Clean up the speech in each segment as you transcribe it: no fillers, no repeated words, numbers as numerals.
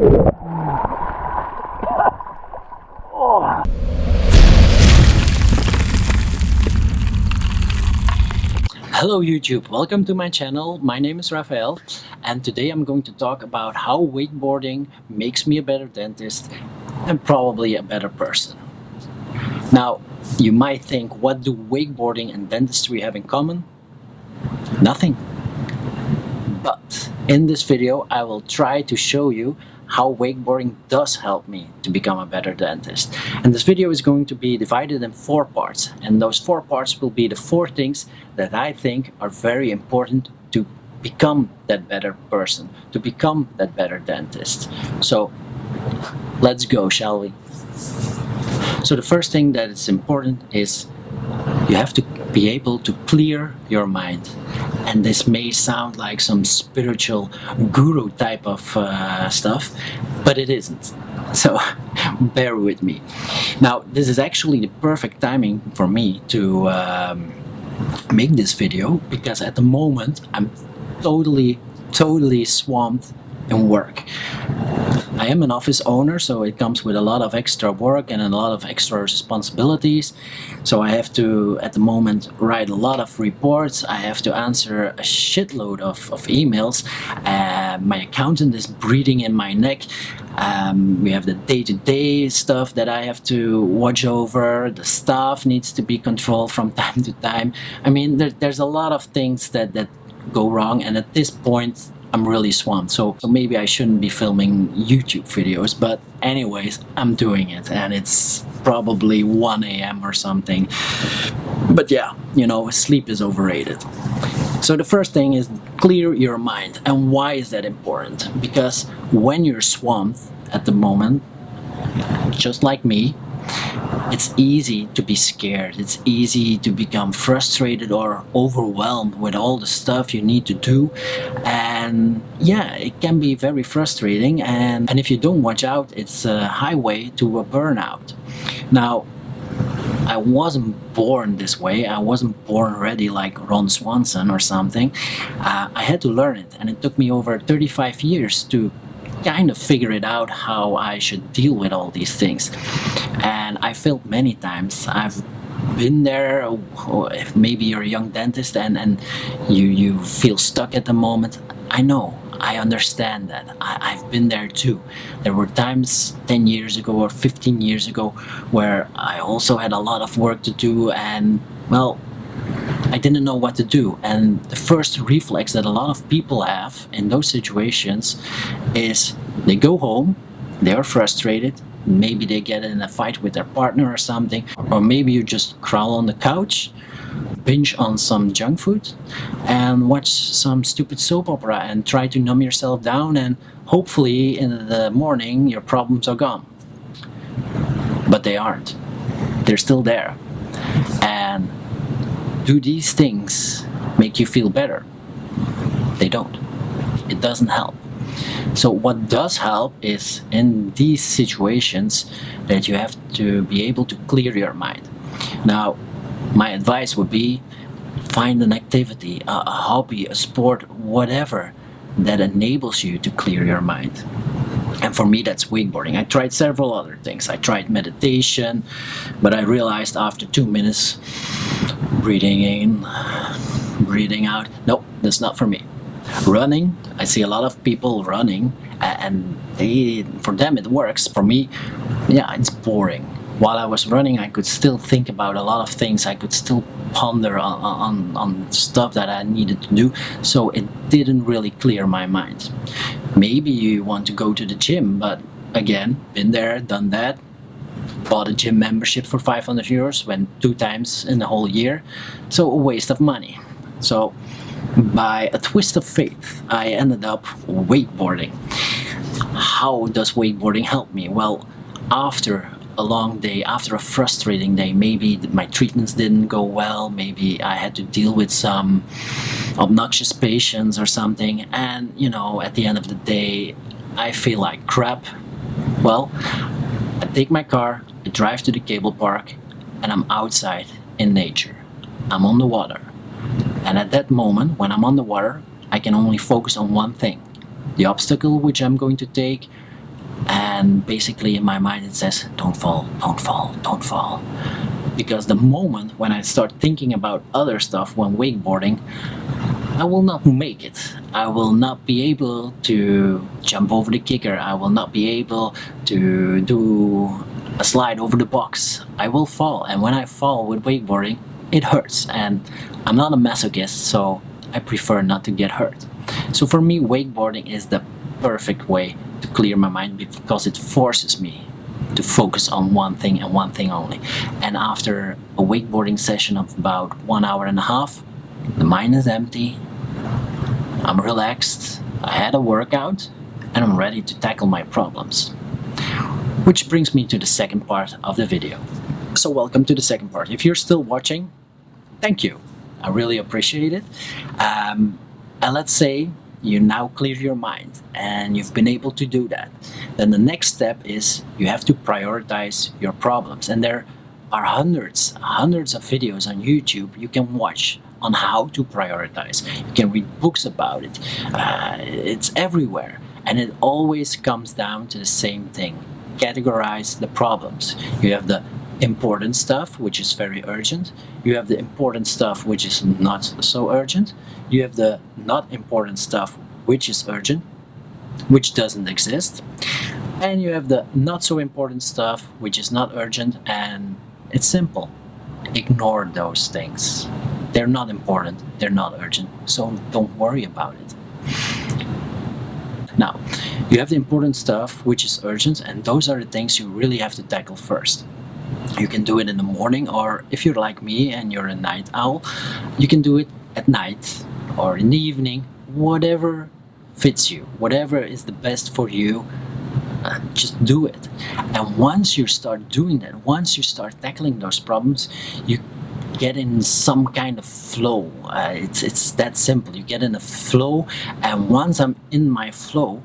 Hello YouTube, welcome to my channel. My name is Rafael and today I'm going to talk about how wakeboarding makes me a better dentist and probably a better person. Now, you might think, what do wakeboarding and dentistry have in common? Nothing. But in this video I will try to show you how wakeboarding does help me to become a better dentist. And this video is going to be divided in 4 parts, and those 4 parts will be the 4 things that I think are very important to become that better person, to become that better dentist. So let's go, shall we? So the first thing that is important is you have to be able to clear your mind. And this may sound like some spiritual guru type of stuff, but it isn't. So bear with me. Now, this is actually the perfect timing for me to make this video, because at the moment I'm totally swamped in work. I am an office owner, so it comes with a lot of extra work and a lot of extra responsibilities. So I have to, at the moment, write a lot of reports. I have to answer a shitload of emails. My accountant is breathing in my neck. We have the day-to-day stuff that I have to watch over. The staff needs to be controlled from time to time. I mean, there's a lot of things that go wrong, and at this point I'm really swamped, so maybe I shouldn't be filming YouTube videos, but anyways, I'm doing it, and it's probably 1 AM or something. But yeah, you know, sleep is overrated. So the first thing is clear your mind. And why is that important? Because when you're swamped at the moment, just like me, it's easy to be scared. It's easy to become frustrated or overwhelmed with all the stuff you need to do. And yeah, it can be very frustrating. And if you don't watch out, it's a highway to a burnout. Now, I wasn't born this way. I wasn't born ready like Ron Swanson or something. I had to learn it. And it took me over 35 years to kind of figure it out, how I should deal with all these things. And I failed many times. I've been there. If maybe you're a young dentist and you feel stuck at the moment, I know, I understand that. I've been there too. There were times 10 years ago or 15 years ago where I also had a lot of work to do, and well, I didn't know what to do. And the first reflex that a lot of people have in those situations is they go home, they are frustrated, maybe they get in a fight with their partner or something, or maybe you just crawl on the couch, binge on some junk food, and watch some stupid soap opera and try to numb yourself down, and hopefully in the morning your problems are gone. But they aren't. They're still there. And do these things make you feel better? They don't. It doesn't help. So what does help is, in these situations, that you have to be able to clear your mind. Now, my advice would be, find an activity, a hobby, a sport, whatever that enables you to clear your mind. And for me, that's wakeboarding. I tried several other things. I tried meditation, but I realized after 2 minutes, breathing in, breathing out, nope, that's not for me. Running, I see a lot of people running, and for them it works. For me, yeah, it's boring. While I was running, I could still think about a lot of things. I could still ponder on stuff that I needed to do, so it didn't really clear my mind. Maybe you want to go to the gym, but again, been there, done that. Bought a gym membership for 500 euros, went 2 times in the whole year, so a waste of money. So by a twist of fate, I ended up wakeboarding. How does wakeboarding help me? Well, after a long day, after a frustrating day, maybe my treatments didn't go well, maybe I had to deal with some obnoxious patients or something, and you know, at the end of the day I feel like crap. Well, I take my car, I drive to the cable park, and I'm outside in nature. I'm on the water. And at that moment, when I'm on the water, I can only focus on one thing. The obstacle which I'm going to take, And basically in my mind it says, don't fall, don't fall, don't fall. Because the moment when I start thinking about other stuff when wakeboarding, I will not make it. I will not be able to jump over the kicker. I will not be able to do a slide over the box. I will fall, and when I fall with wakeboarding, it hurts, and I'm not a masochist, so I prefer not to get hurt. So for me, wakeboarding is the perfect way to clear my mind because it forces me to focus on one thing and one thing only. And after a wakeboarding session of about 1 hour and a half, the mind is empty, I'm relaxed, I had a workout, and I'm ready to tackle my problems. Which brings me to the second part of the video. So welcome to the second part. If you're still watching, thank you. I really appreciate it. And let's say you now clear your mind and you've been able to do that. Then the next step is you have to prioritize your problems. And there are hundreds of videos on YouTube you can watch on how to prioritize. You can read books about it. It's everywhere. And it always comes down to the same thing. Categorize the problems. You have the important stuff, which is very urgent. You have the important stuff, which is not so urgent. You have the not important stuff, which is urgent, which doesn't exist. And you have the not so important stuff, which is not urgent, and it's simple. Ignore those things. They're not important, they're not urgent, so don't worry about it. Now, you have the important stuff, which is urgent, and those are the things you really have to tackle first. You can do it in the morning, or if you're like me and you're a night owl, you can do it at night or in the evening, whatever fits you, whatever is the best for you, just do it. And once you start doing that, once you start tackling those problems, you get in some kind of flow. It's that simple. You get in a flow, and once I'm in my flow,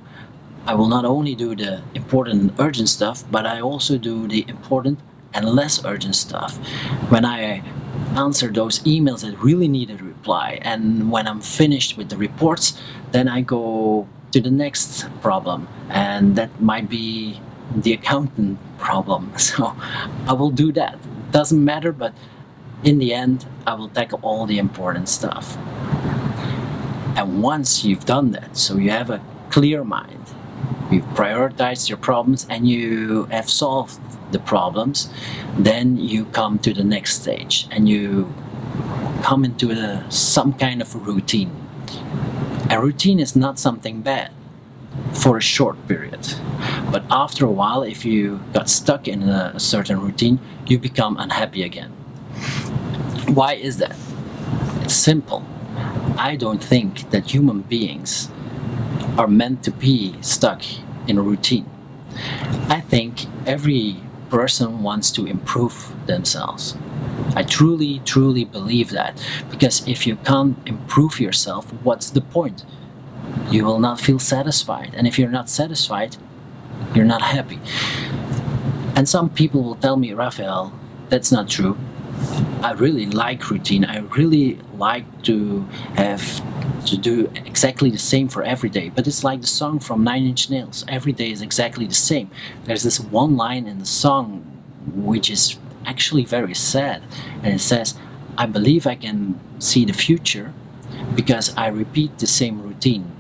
I will not only do the important and urgent stuff, but I also do the important and less urgent stuff. When I answer those emails that really need a reply, and when I'm finished with the reports, then I go to the next problem, and that might be the accountant problem. So I will do that. Doesn't matter, but in the end, I will tackle all the important stuff. And once you've done that, so you have a clear mind, you've prioritized your problems, and you have solved the problems, then you come to the next stage and you come into some kind of a routine. A routine is not something bad for a short period, but after a while, if you got stuck in a certain routine, you become unhappy again. Why is that? It's simple. I don't think that human beings are meant to be stuck in a routine. I think every person wants to improve themselves. I truly believe that, because if you can't improve yourself, what's the point? You will not feel satisfied, and if you're not satisfied, you're not happy. And some people will tell me, Raphael, that's not true. I really like routine. I really like to have to do exactly the same for every day. But it's like the song from 9 Inch Nails. Every day is exactly the same. There's this one line in the song which is actually very sad. And it says, I believe I can see the future because I repeat the same routine.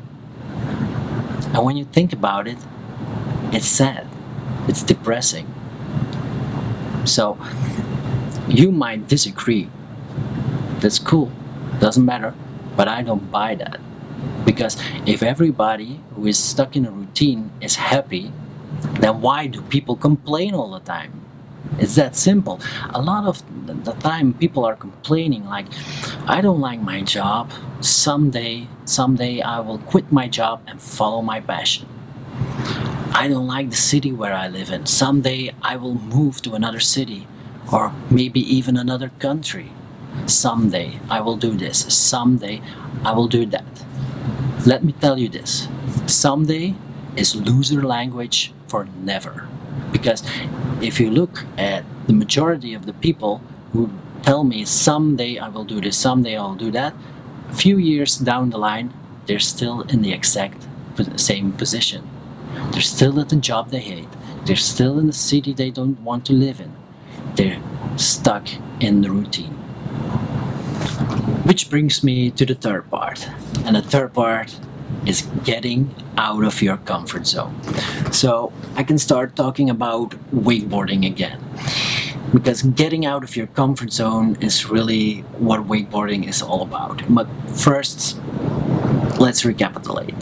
And when you think about it, it's sad. It's depressing. So you might disagree. That's cool. Doesn't matter. But I don't buy that. Because if everybody who is stuck in a routine is happy, then why do people complain all the time? It's that simple. A lot of the time people are complaining like, I don't like my job. Someday I will quit my job and follow my passion. I don't like the city where I live in. Someday I will move to another city, or maybe even another country. Someday I will do this. Someday I will do that. Let me tell you this. Someday is loser language for never. Because if you look at the majority of the people who tell me someday I will do this, someday I will do that, a few years down the line, they're still in the exact same position. They're still at the job they hate. They're still in the city they don't want to live in. They're stuck in the routine. Which brings me to the third part. And the third part is getting out of your comfort zone. So I can start talking about wakeboarding again. Because getting out of your comfort zone is really what wakeboarding is all about. But first, let's recapitulate.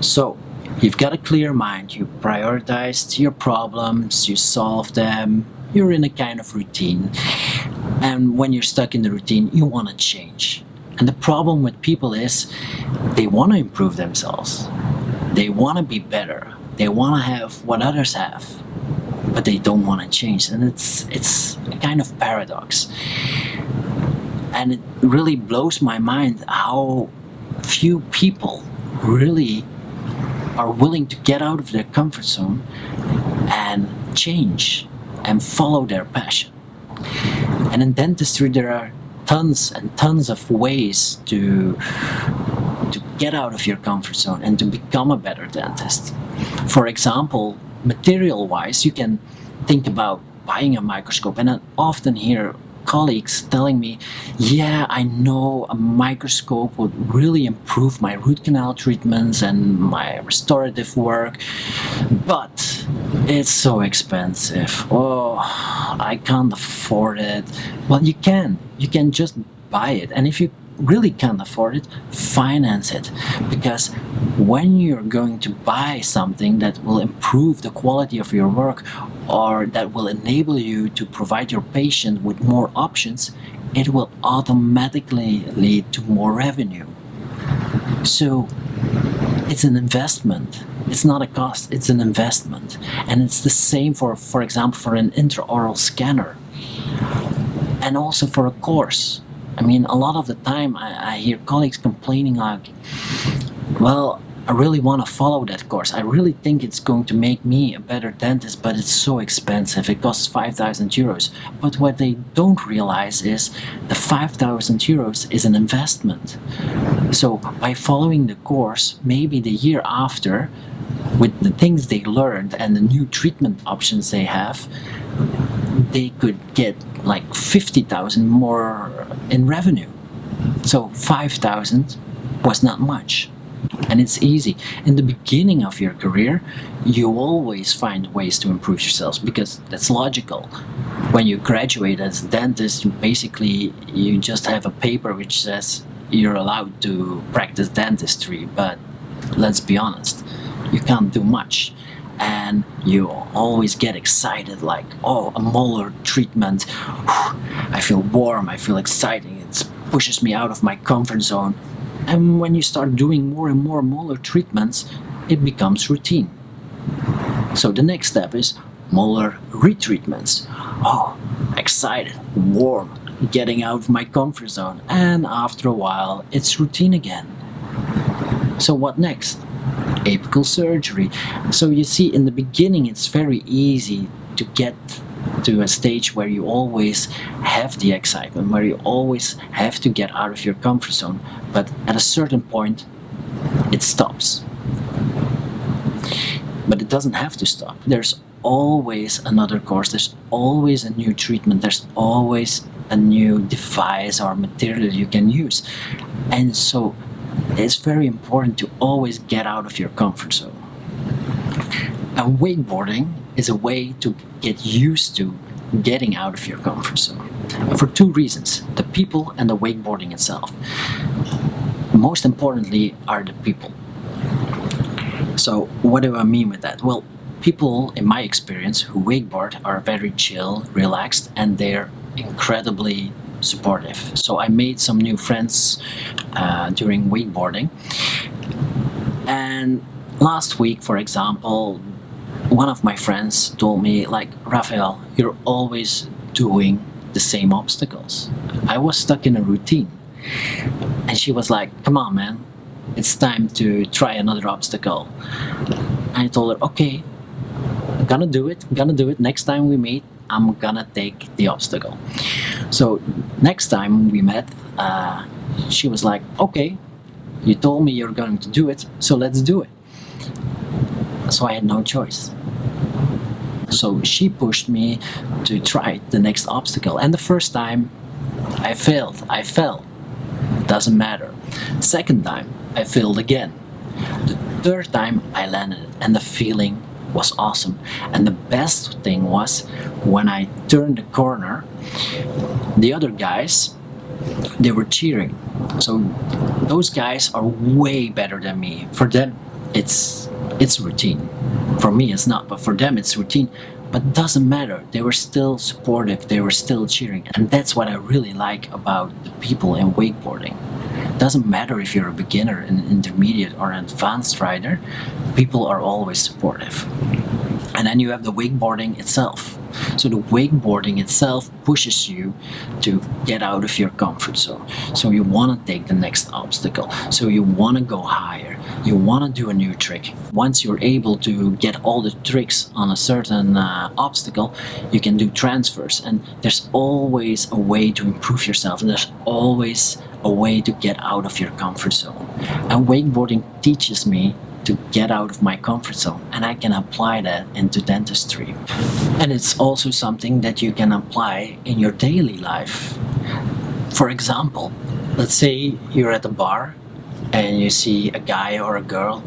So, you've got a clear mind, you prioritized your problems, you solved them, you're in a kind of routine. And when you're stuck in the routine, you want to change. And the problem with people is they want to improve themselves. They want to be better. They want to have what others have. But they don't want to change, and it's a kind of paradox. And it really blows my mind how few people really are willing to get out of their comfort zone and change and follow their passion. And in dentistry there are tons and tons of ways to get out of your comfort zone and to become a better dentist. For example, material-wise, you can think about buying a microscope, and I often hear colleagues telling me, yeah, I know a microscope would really improve my root canal treatments and my restorative work, but it's so expensive. Oh, I can't afford it. Well, you can just buy it, and if you really can't afford it, finance it. Because when you're going to buy something that will improve the quality of your work or that will enable you to provide your patient with more options, it will automatically lead to more revenue. So it's an investment. It's not a cost, it's an investment. And it's the same for example, for an intraoral scanner and also for a course. I mean, a lot of the time I hear colleagues complaining like, well, I really want to follow that course. I really think it's going to make me a better dentist, but it's so expensive. It costs 5,000 euros. But what they don't realize is the 5,000 euros is an investment. So by following the course, maybe the year after, with the things they learned and the new treatment options they have, they could get like 50,000 more in revenue. So 5,000 was not much. And it's easy. In the beginning of your career, you always find ways to improve yourselves because that's logical. When you graduate as a dentist, you just have a paper which says you're allowed to practice dentistry, but let's be honest, you can't do much. And you always get excited like, oh, a molar treatment, I feel warm, I feel exciting, it pushes me out of my comfort zone. And when you start doing more and more molar treatments, it becomes routine. So the next step is molar retreatments. Oh, excited, warm, getting out of my comfort zone. And after a while, it's routine again. So what next? Apical surgery. So you see, in the beginning it's very easy to get to a stage where you always have the excitement, where you always have to get out of your comfort zone, but at a certain point it stops. But it doesn't have to stop. There's always another course, there's always a new treatment, there's always a new device or material you can use. And so it's very important to always get out of your comfort zone. And wakeboarding is a way to get used to getting out of your comfort zone. And for two reasons, the people and the wakeboarding itself. Most importantly are the people. So what do I mean with that? Well, people, in my experience, who wakeboard are very chill, relaxed, and they're incredibly supportive. So I made some new friends during wakeboarding. And last week, for example, one of my friends told me, like, Raphael, you're always doing the same obstacles. I was stuck in a routine. And she was like, come on, man, it's time to try another obstacle. And I told her, okay, I'm gonna do it. Next time we meet, I'm gonna take the obstacle. So next time we met, she was like, okay, you told me you're going to do it, so let's do it. So I had no choice. So she pushed me to try the next obstacle, and the first time I failed. I fell. Doesn't matter. Second time I failed again. The third time I landed it, and the feeling was awesome. And the best thing was when I turned the corner, the other guys, they were cheering. So those guys are way better than me. For them, it's routine. For me, it's not, but for them, it's routine. But it doesn't matter. They were still supportive. They were still cheering, and that's what I really like about the people in wakeboarding. It doesn't matter if you're a beginner, an intermediate, or an advanced rider. People are always supportive. And then you have the wakeboarding itself. So the wakeboarding itself pushes you to get out of your comfort zone. So you want to take the next obstacle. So you want to go higher. You want to do a new trick. Once you're able to get all the tricks on a certain obstacle, you can do transfers. And there's always a way to improve yourself. And there's always a way to get out of your comfort zone. And wakeboarding teaches me to get out of my comfort zone, and I can apply that into dentistry. And it's also something that you can apply in your daily life. For example, let's say you're at a bar and you see a guy or a girl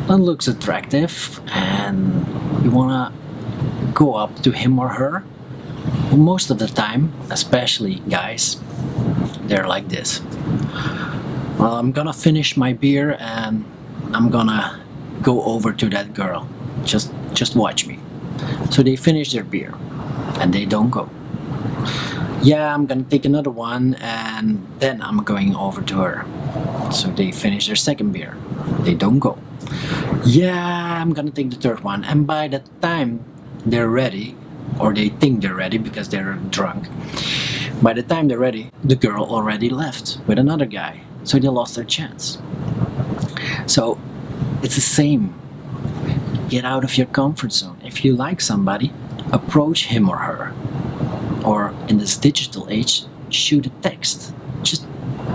that looks attractive and you want to go up to him or her. Most of the time, especially guys, they're like this. Well, I'm gonna finish my beer and I'm gonna go over to that girl. Just watch me. So they finish their beer and they don't go. Yeah, I'm gonna take another one and then I'm going over to her. So they finish their second beer. They don't go. Yeah, I'm gonna take the third one, and by the time they're ready, or they think they're ready because they're drunk, by the time they're ready, the girl already left with another guy. So they lost their chance. So it's the same. Get out of your comfort zone. If you like somebody, approach him or her. Or in this digital age, shoot a text. Just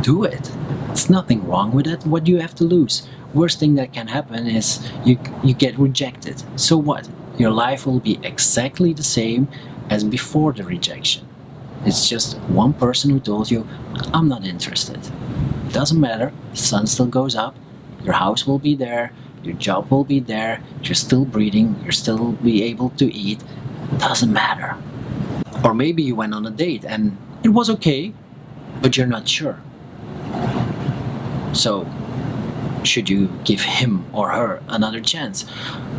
do it. There's nothing wrong with it. What do you have to lose? Worst thing that can happen is you get rejected. So what? Your life will be exactly the same as before the rejection. It's just one person who told you, I'm not interested. Doesn't matter, the sun still goes up, your house will be there, your job will be there, you're still breathing, you'll still be able to eat. Doesn't matter. Or maybe you went on a date and it was okay, but you're not sure. So, should you give him or her another chance?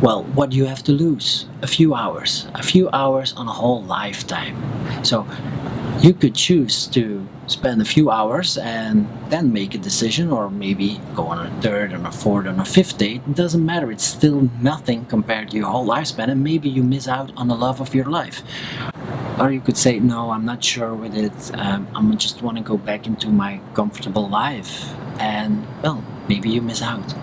Well, what do you have to lose? A few hours. A few hours on a whole lifetime. So, you could choose to spend a few hours and then make a decision, or maybe go on a third and a fourth and a fifth date. It doesn't matter, it's still nothing compared to your whole lifespan, and maybe you miss out on the love of your life. Or you could say, no, I'm not sure with it, I just want to go back into my comfortable life, and well, maybe you miss out.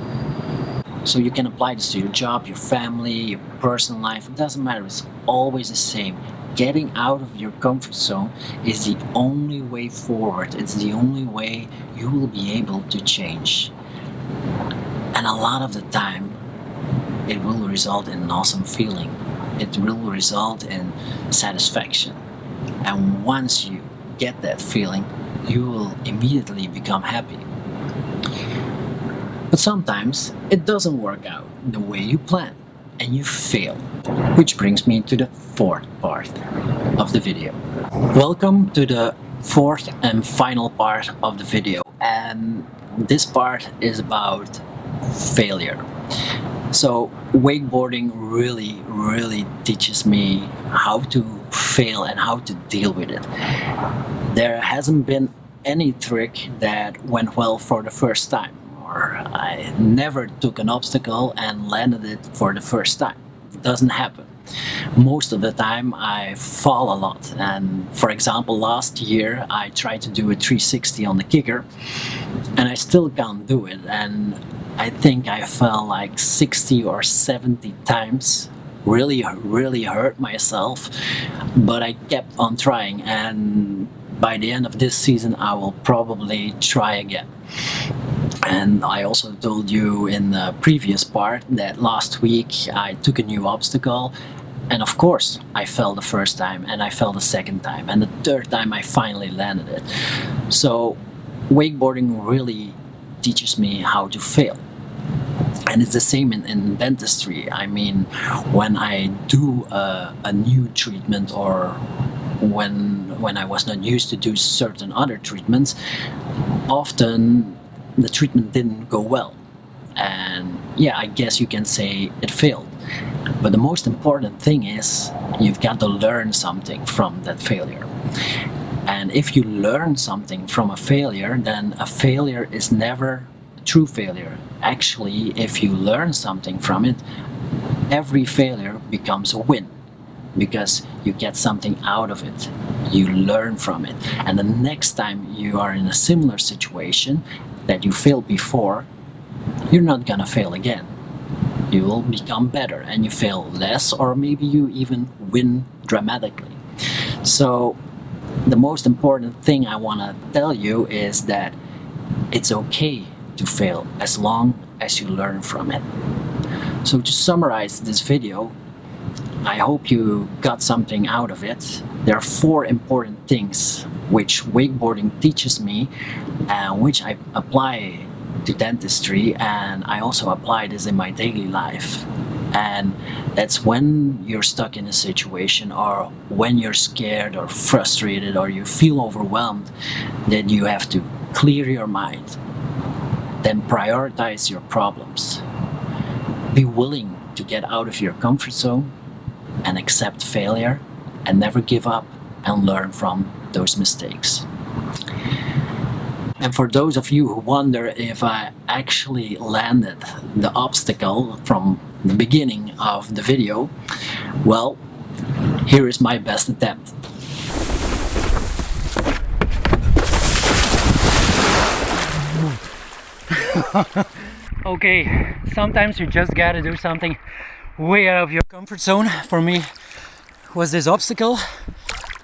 So you can apply this to your job, your family, your personal life. It doesn't matter, it's always the same. Getting out of your comfort zone is the only way forward. It's the only way you will be able to change. And a lot of the time, it will result in an awesome feeling. It will result in satisfaction. And once you get that feeling, you will immediately become happy. But sometimes it doesn't work out the way you plan, and you fail. Which brings me to the fourth part of the video. Welcome to the fourth and final part of the video, and this part is about failure. So wakeboarding really teaches me how to fail and how to deal with it. There hasn't been any trick that went well for the first time, or I never took an obstacle and landed it for the first time. It doesn't happen. Most of the time I fall a lot, and for example last year I tried to do a 360 on the kicker and I still can't do it, and I think I fell like 60 or 70 times. Really hurt myself, but I kept on trying, and by the end of this season I will probably try again. And I also told you in the previous part that last week I took a new obstacle, and of course I fell the first time, and I fell the second time, and the third time I finally landed it. So wakeboarding really teaches me how to fail. And it's the same in dentistry. I mean, when I do a new treatment, or when I was not used to do certain other treatments, often the treatment didn't go well. And yeah, I guess you can say it failed. But the most important thing is you've got to learn something from that failure. And if you learn something from a failure, then a failure is never a true failure. Actually, if you learn something from it, every failure becomes a win, because you get something out of it. You learn from it. And the next time you are in a similar situation that you failed before, you're not gonna fail again. You will become better, and you fail less, or maybe you even win dramatically. So the most important thing I want to tell you is that it's okay to fail as long as you learn from it. So to summarize this video, I hope you got something out of it. There are 4 important things which wakeboarding teaches me, and which I apply to dentistry, and I also apply this in my daily life. And that's when you're stuck in a situation, or when you're scared or frustrated, or you feel overwhelmed, that you have to clear your mind. Then prioritize your problems. Be willing to get out of your comfort zone and accept failure, and never give up, and learn from those mistakes. And for those of you who wonder if I actually landed the obstacle from the beginning of the video, well, here is my best attempt. Okay, sometimes you just gotta do something way out of your comfort zone. For me, was this obstacle.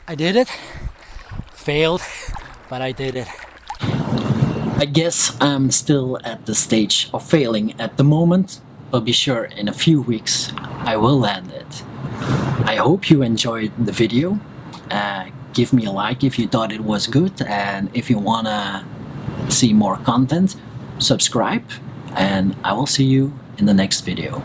I did it, failed, but I did it. I guess I'm still at the stage of failing at the moment, but be sure in a few weeks I will land it. I hope you enjoyed the video. Give me a like if you thought it was good, and if you wanna see more content, subscribe, and I will see you in the next video.